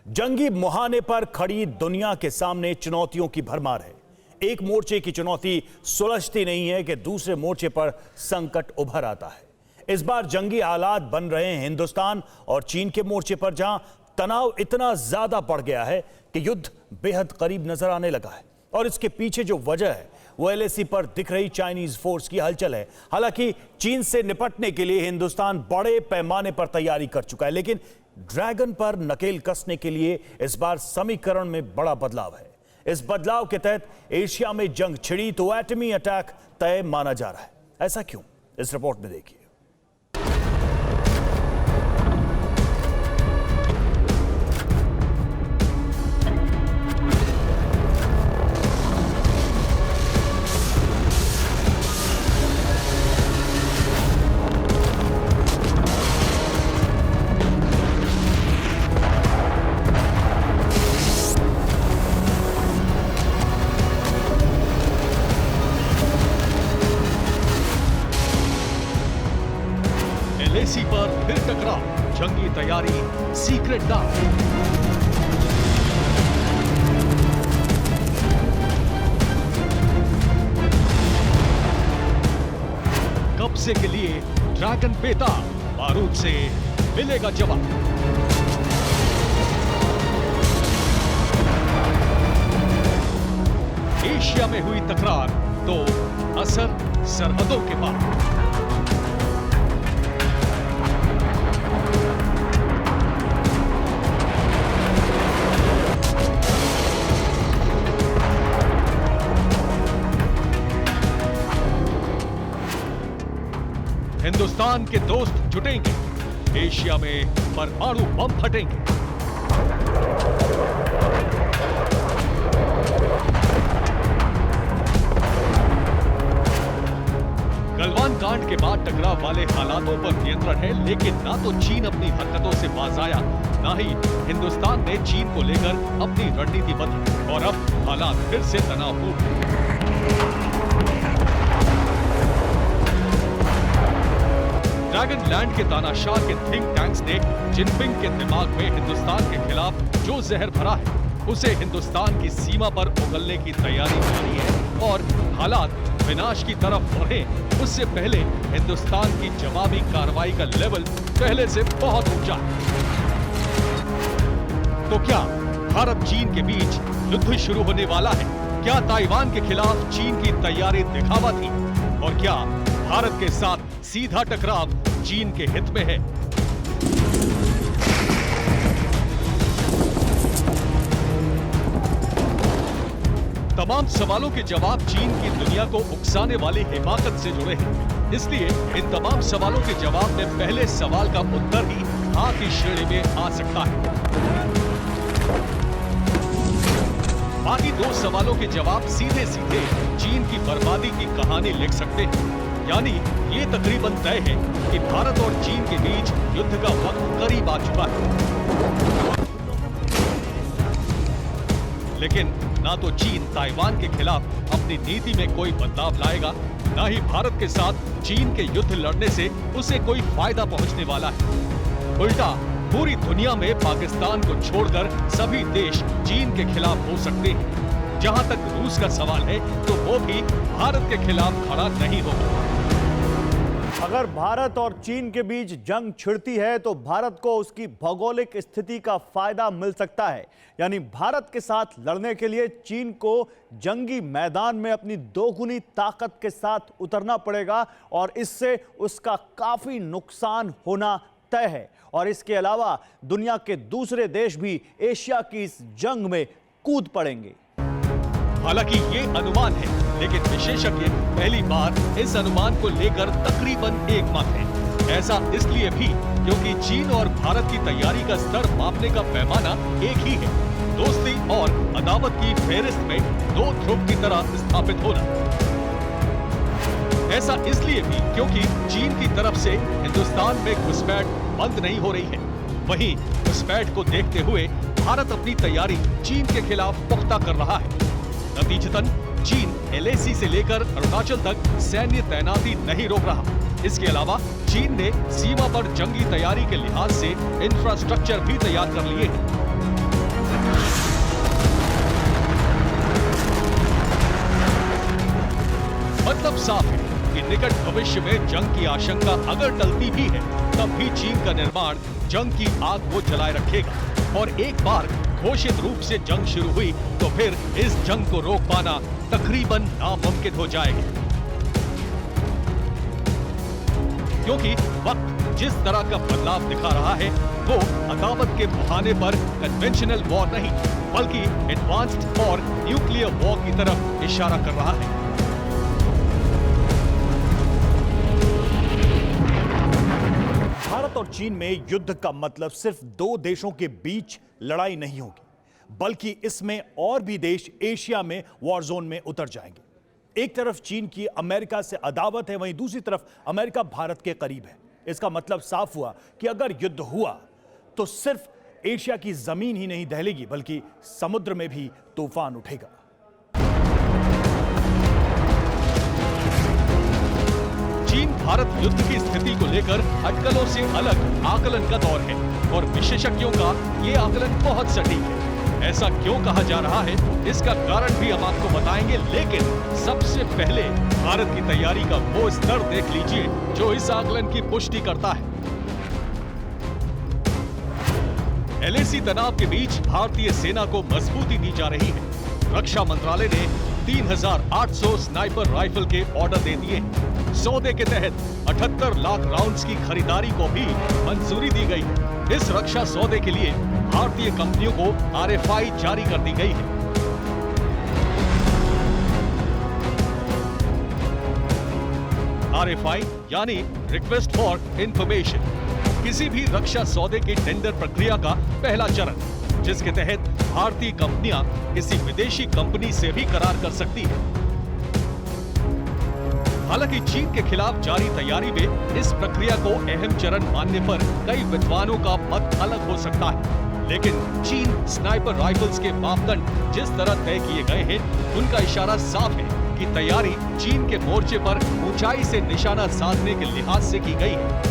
जंगी मुहाने पर खड़ी दुनिया के सामने चुनौतियों की भरमार है। एक मोर्चे की चुनौती सुलझती नहीं है कि दूसरे मोर्चे पर संकट उभर आता है। इस बार जंगी हालात बन रहे हैं हिंदुस्तान और चीन के मोर्चे पर, जहां तनाव इतना ज्यादा बढ़ गया है कि युद्ध बेहद करीब नजर आने लगा है। और इसके पीछे जो वजह है वो एलएसी पर दिख रही चाइनीज फोर्स की हलचल है। हालांकि चीन से निपटने के लिए हिंदुस्तान बड़े पैमाने पर तैयारी कर चुका है, लेकिन ड्रैगन पर नकेल कसने के लिए इस बार समीकरण में बड़ा बदलाव है। इस बदलाव के तहत एशिया में जंग छिड़ी तो एटमी अटैक तय माना जा रहा है। ऐसा क्यों, इस रिपोर्ट में देखिए। एलएसी पर फिर टकराव, जंगी तैयारी, सीक्रेट दाव। कब्जे के लिए ड्रैगन बेताब, बारूद से मिलेगा जवाब। एशिया में हुई तकरार तो असर सरहदों के पार। हिंदुस्तान के दोस्त जुटेंगे, एशिया में परमाणु बम फटेंगे। गलवान कांड के बाद टकराव वाले हालातों पर नियंत्रण है, लेकिन ना तो चीन अपनी हरकतों से बाज आया, ना ही हिंदुस्तान ने चीन को लेकर अपनी रणनीति बदली और अब हालात फिर से तनावपूर्ण। ड्रैगन लैंड के तानाशाह के थिंक टैंक्स ने जिनपिंग के दिमाग में हिंदुस्तान के खिलाफ जो जहर भरा है उसे हिंदुस्तान की सीमा पर उगलने की तैयारी जारी है और हालात विनाश की तरफ बढ़े उससे पहले हिंदुस्तान की जवाबी कार्रवाई का लेवल पहले से बहुत ऊंचा है। तो क्या भारत चीन के बीच युद्ध शुरू होने वाला है? क्या ताइवान के खिलाफ चीन की तैयारी दिखावा थी? और क्या भारत के साथ सीधा टकराव चीन के हित में है? तमाम सवालों के जवाब चीन की दुनिया को उकसाने वाली हिमाकत से जुड़े हैं। इसलिए इन तमाम सवालों के जवाब में पहले सवाल का उत्तर ही हाँ की श्रेणी में आ सकता है। बाकी दो सवालों के जवाब सीधे सीधे चीन की बर्बादी की कहानी लिख सकते हैं। यानी ये तकरीबन तय है कि भारत और चीन के बीच युद्ध का वक्त करीब आ चुका है। लेकिन ना तो चीन ताइवान के खिलाफ अपनी नीति में कोई बदलाव लाएगा, ना ही भारत के साथ चीन के युद्ध लड़ने से उसे कोई फायदा पहुंचने वाला है। उल्टा पूरी दुनिया में पाकिस्तान को छोड़कर सभी देश चीन के खिलाफ हो सकते हैं। जहां तक रूस का सवाल है तो वो भी भारत के खिलाफ खड़ा नहीं होगा। अगर भारत और चीन के बीच जंग छिड़ती है तो भारत को उसकी भौगोलिक स्थिति का फायदा मिल सकता है। यानी भारत के साथ लड़ने के लिए चीन को जंगी मैदान में अपनी दोगुनी ताकत के साथ उतरना पड़ेगा और इससे उसका काफी नुकसान होना तय है। और इसके अलावा दुनिया के दूसरे देश भी एशिया की इस जंग में कूद पड़ेंगे। हालांकि ये अनुमान है, लेकिन विशेषज्ञ पहली बार इस अनुमान को लेकर तकरीबन एक मत है। ऐसा इसलिए भी क्योंकि चीन और भारत की तैयारी का स्तर मापने का पैमाना एक ही है, दोस्ती और अदावत की फेहरिस्त में दो ध्रुव की तरह स्थापित होना। ऐसा इसलिए भी क्योंकि चीन की तरफ से हिंदुस्तान में घुसपैठ बंद नहीं हो रही है, वहीं घुसपैठ को देखते हुए भारत अपनी तैयारी चीन के खिलाफ पुख्ता कर रहा है। नतीजतन चीन एलएसी से लेकर अरुणाचल तक सैन्य तैनाती नहीं रोक रहा। इसके अलावा चीन ने सीमा पर जंगी तैयारी के लिहाज से इंफ्रास्ट्रक्चर भी तैयार कर लिए हैं। मतलब साफ है कि निकट भविष्य में जंग की आशंका अगर टलती भी है, तब भी चीन का निर्माण जंग की आग को जलाए रखेगा और एक बार घोषित रूप से जंग शुरू हुई तो फिर इस जंग को रोक पाना तकरीबन नामुमकिन हो जाएगा, क्योंकि वक्त जिस तरह का बदलाव दिखा रहा है वो अदावत के बहाने पर कन्वेंशनल वॉर नहीं बल्कि एडवांस्ड और न्यूक्लियर वॉर की तरफ इशारा कर रहा है। भारत और चीन में युद्ध का मतलब सिर्फ दो देशों के बीच लड़ाई नहीं होगी, बल्कि इसमें और भी देश एशिया में वॉर जोन में उतर जाएंगे। एक तरफ चीन की अमेरिका से अदावत है, वहीं दूसरी तरफ अमेरिका भारत के करीब है। इसका मतलब साफ हुआ कि अगर युद्ध हुआ तो सिर्फ एशिया की जमीन ही नहीं दहलेगी, बल्कि समुद्र में भी तूफान उठेगा। चीन भारत युद्ध की स्थिति को लेकर अटकलों से अलग आकलन का दौर है और विशेषज्ञों का ये आकलन बहुत सटीक है। ऐसा क्यों कहा जा रहा है, इसका कारण भी हम आपको बताएंगे, लेकिन सबसे पहले भारत की तैयारी का वो स्तर देख लीजिए जो इस आकलन की पुष्टि करता है। एलएसी तनाव के बीच भारतीय सेना को मजबूती दी जा रही है। रक्षा मंत्रालय ने 3,800 स्नाइपर राइफल के ऑर्डर दे दिए। सौदे के तहत 78 लाख राउंड्स की खरीदारी को भी मंजूरी दी गई है। इस रक्षा सौदे के लिए भारतीय कंपनियों को RFI जारी कर दी गई है। RFI यानी रिक्वेस्ट फॉर इंफॉर्मेशन, किसी भी रक्षा सौदे के टेंडर प्रक्रिया का पहला चरण, जिसके तहत भारतीय कंपनियां किसी विदेशी कंपनी से भी करार कर सकती है। हालांकि चीन के खिलाफ जारी तैयारी में इस प्रक्रिया को अहम चरण मानने पर कई विद्वानों का मत अलग हो सकता है, लेकिन चीन स्नाइपर राइफल्स के मापदंड जिस तरह तय किए गए हैं, उनका इशारा साफ है कि तैयारी चीन के मोर्चे पर ऊंचाई से निशाना साधने के लिहाज से की गई है।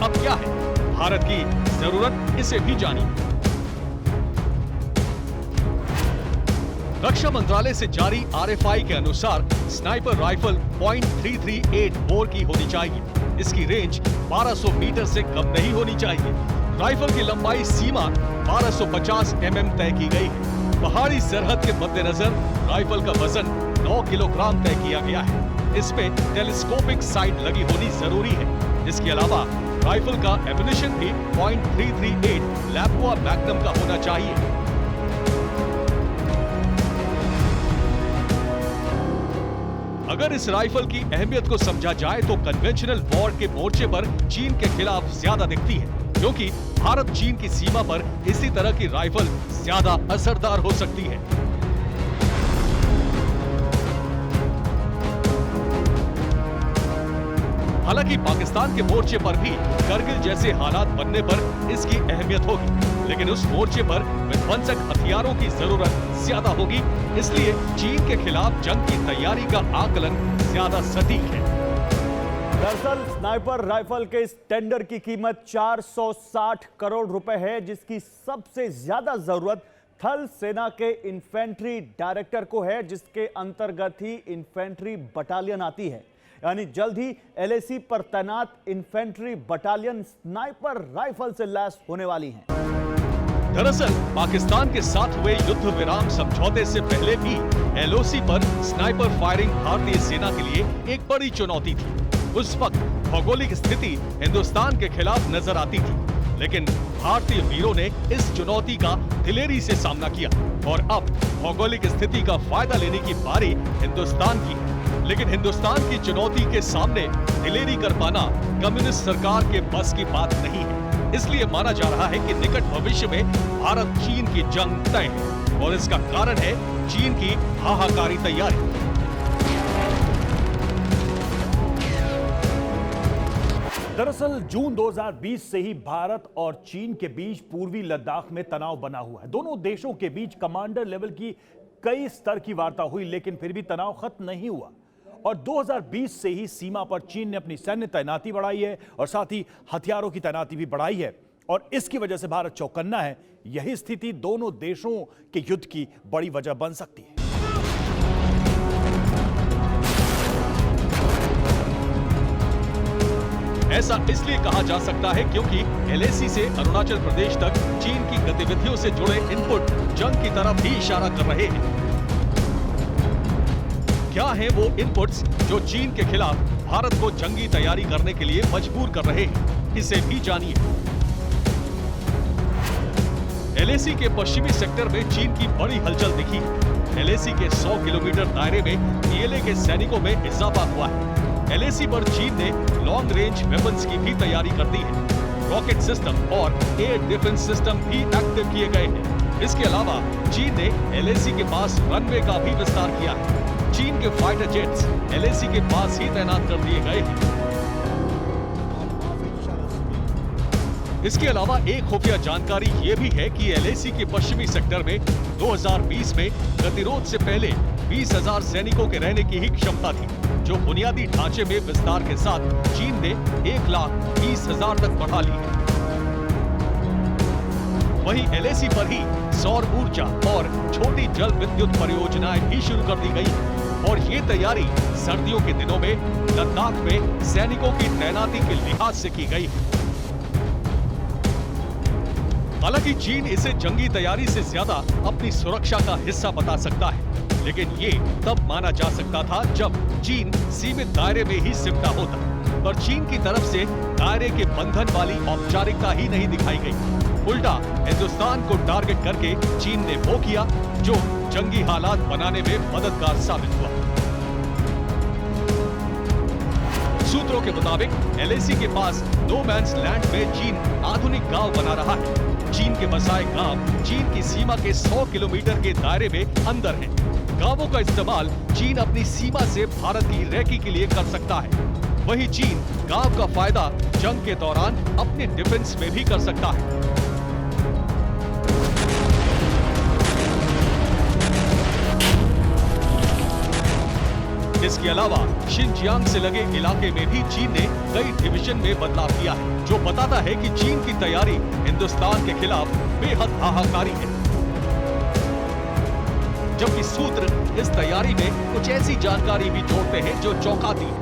अब क्या है भारत की जरूरत, इसे भी जानिए। रक्षा मंत्रालय से जारी RFI के अनुसार स्नाइपर राइफल .338 बोर की होनी चाहिए। इसकी रेंज 1200 मीटर से कम नहीं होनी चाहिए। राइफल की लंबाई सीमा 1250 mm तय की गई है। पहाड़ी सरहद के मद्देनजर राइफल का वजन 9 किलोग्राम तय किया गया है। इसमें टेलीस्कोपिक साइट लगी होनी जरूरी है। इसके अलावा राइफल का एम्युनिशन भी .338 लैपुआ मैग्नम का होना चाहिए। अगर इस राइफल की अहमियत को समझा जाए तो कन्वेंशनल वॉर के मोर्चे पर चीन के खिलाफ ज्यादा दिखती है, क्योंकि भारत चीन की सीमा पर इसी तरह की राइफल ज्यादा असरदार हो सकती है। हालांकि पाकिस्तान के मोर्चे पर भी करगिल जैसे हालात बनने पर इसकी अहमियत होगी, लेकिन उस मोर्चे पर विध्वंसक हथियारों की जरूरत ज्यादा होगी। इसलिए चीन के खिलाफ जंग की तैयारी का आकलन ज्यादा सटीक है। दरअसल स्नाइपर राइफल के इस टेंडर की कीमत 460 करोड़ रुपए है, जिसकी सबसे ज्यादा जरूरत थल सेना के इन्फेंट्री डायरेक्टर को है, जिसके अंतर्गत ही इन्फेंट्री बटालियन आती है। यानी जल्द ही LAC पर तैनात इन्फेंट्री बटालियन स्नाइपर राइफल से लैस होने वाली हैं। दरअसल पाकिस्तान के साथ हुए युद्ध विराम समझौते से पहले भी LOC पर स्नाइपर फायरिंग भारतीय सेना के लिए एक बड़ी चुनौती थी। उस वक्त भौगोलिक स्थिति हिंदुस्तान के खिलाफ नजर आती थी, लेकिन भारतीय वीरों ने इस चुनौती का दिलेरी से सामना किया और अब भौगोलिक स्थिति का फायदा लेने की बारी हिंदुस्तान की है। लेकिन हिंदुस्तान की चुनौती के सामने दिलेरी कर पाना कम्युनिस्ट सरकार के बस की बात नहीं है। इसलिए माना जा रहा है कि निकट भविष्य में भारत चीन की जंग तय है और इसका कारण है चीन की हाहाकारी तैयारी। दरअसल जून 2020 से ही भारत और चीन के बीच पूर्वी लद्दाख में तनाव बना हुआ है। दोनों देशों के बीच कमांडर लेवल की कई स्तर की वार्ता हुई, लेकिन फिर भी तनाव खत्म नहीं हुआ और 2020 से ही सीमा पर चीन ने अपनी सैन्य तैनाती बढ़ाई है और साथ ही हथियारों की तैनाती भी बढ़ाई है और इसकी वजह से भारत चौकन्ना है। यही स्थिति दोनों देशों के युद्ध की बड़ी वजह बन सकती है। ऐसा इसलिए कहा जा सकता है क्योंकि LAC से अरुणाचल प्रदेश तक चीन की गतिविधियों से जुड़े इनपुट जंग की तरफ ही इशारा कर रहे हैं। क्या हैं वो इनपुट्स जो चीन के खिलाफ भारत को जंगी तैयारी करने के लिए मजबूर कर रहे हैं, इसे भी जानिए। LAC के पश्चिमी सेक्टर में चीन की बड़ी हलचल दिखी। LAC के 100 किलोमीटर दायरे में PLA के सैनिकों में इजाफा हुआ है। LAC पर चीन ने लॉन्ग रेंज वेपन्स की भी तैयारी कर दी है। रॉकेट सिस्टम और एयर डिफेंस सिस्टम भी एक्टिव किए गए हैं। इसके अलावा चीन ने LAC के पास रनवे का भी विस्तार किया है। चीन के फाइटर जेट्स LAC के पास ही तैनात कर दिए गए हैं। इसके अलावा एक खुफिया जानकारी ये भी है कि LAC के पश्चिमी सेक्टर में 2020 में गतिरोध से पहले 20,000 सैनिकों के रहने की ही क्षमता थी, जो बुनियादी ढांचे में विस्तार के साथ चीन ने 1,20,000 तक बढ़ा ली है। वहीं LAC पर ही सौर ऊर्जा और छोटी जल विद्युत परियोजनाएं भी शुरू कर दी गई हैं और ये तैयारी सर्दियों के दिनों में लद्दाख में सैनिकों की तैनाती के लिहाज से की गई है। हालांकि चीन इसे जंगी तैयारी से ज्यादा अपनी सुरक्षा का हिस्सा बता सकता है, लेकिन ये तब माना जा सकता था जब चीन सीमित दायरे में ही सिमटा होता, पर चीन की तरफ से दायरे के बंधन वाली औपचारिकता ही नहीं दिखाई गई। उल्टा हिंदुस्तान को टारगेट करके चीन ने वो किया जो जंगी हालात बनाने में मददगार साबित हुआ। सूत्रों के मुताबिक LAC के पास नो मैन्स लैंड में चीन आधुनिक गांव बना रहा है। चीन के बसाए गांव चीन की सीमा के 100 किलोमीटर के दायरे में अंदर हैं। गांवों का इस्तेमाल चीन अपनी सीमा से भारत की रैकी के लिए कर सकता है। वहीं चीन गांव का फायदा जंग के दौरान अपने डिफेंस में भी कर सकता है। इसके अलावा शिनजियांग से लगे इलाके में भी चीन ने कई डिवीजन में बदलाव किया है, जो बताता है कि चीन की तैयारी हिंदुस्तान के खिलाफ बेहद हाहाकारी है। जबकि सूत्र इस तैयारी में कुछ ऐसी जानकारी भी जोड़ते हैं जो चौंकाती है।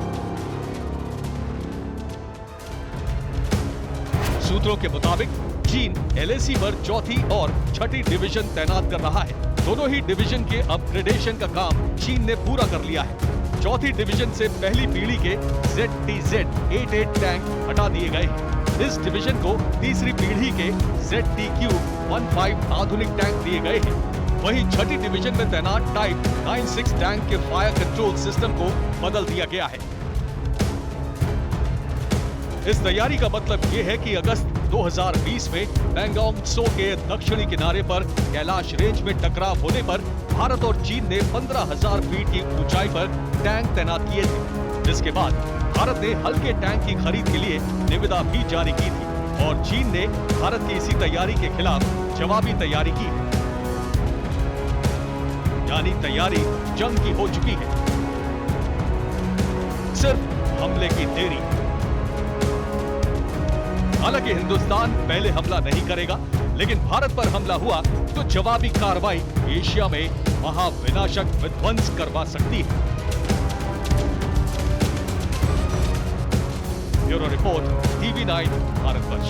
सूत्रों के मुताबिक चीन LAC पर चौथी और छठी डिवीजन तैनात कर रहा है। दोनों ही डिवीजन के अपग्रेडेशन का काम चीन ने पूरा कर लिया है। चौथी डिवीजन से पहली पीढ़ी के ZTZ-88 टैंक हटा दिए गए हैं। इस डिवीजन को तीसरी पीढ़ी के ZTQ-15 आधुनिक टैंक दिए गए हैं। वहीं छठी डिवीजन में तैनात टाइप 96 टैंक के फायर कंट्रोल सिस्टम को बदल दिया गया है। इस तैयारी का मतलब ये है कि अगस्त 2020 में पैंगोंग त्सो के दक्षिणी किनारे पर कैलाश रेंज में टकराव होने पर भारत और चीन ने 15,000 फीट की ऊंचाई पर टैंक तैनात किए थे। इसके बाद भारत ने हल्के टैंक की खरीद के लिए निविदा भी जारी की थी और चीन ने भारत की इसी तैयारी के खिलाफ जवाबी तैयारी की। यानी तैयारी जंग की हो चुकी है, सिर्फ हमले की देरी। हालांकि हिंदुस्तान पहले हमला नहीं करेगा, लेकिन भारत पर हमला हुआ तो जवाबी कार्रवाई एशिया में महाविनाशक विध्वंस करवा सकती है। Bureau report, TV9 Bharatvarsh.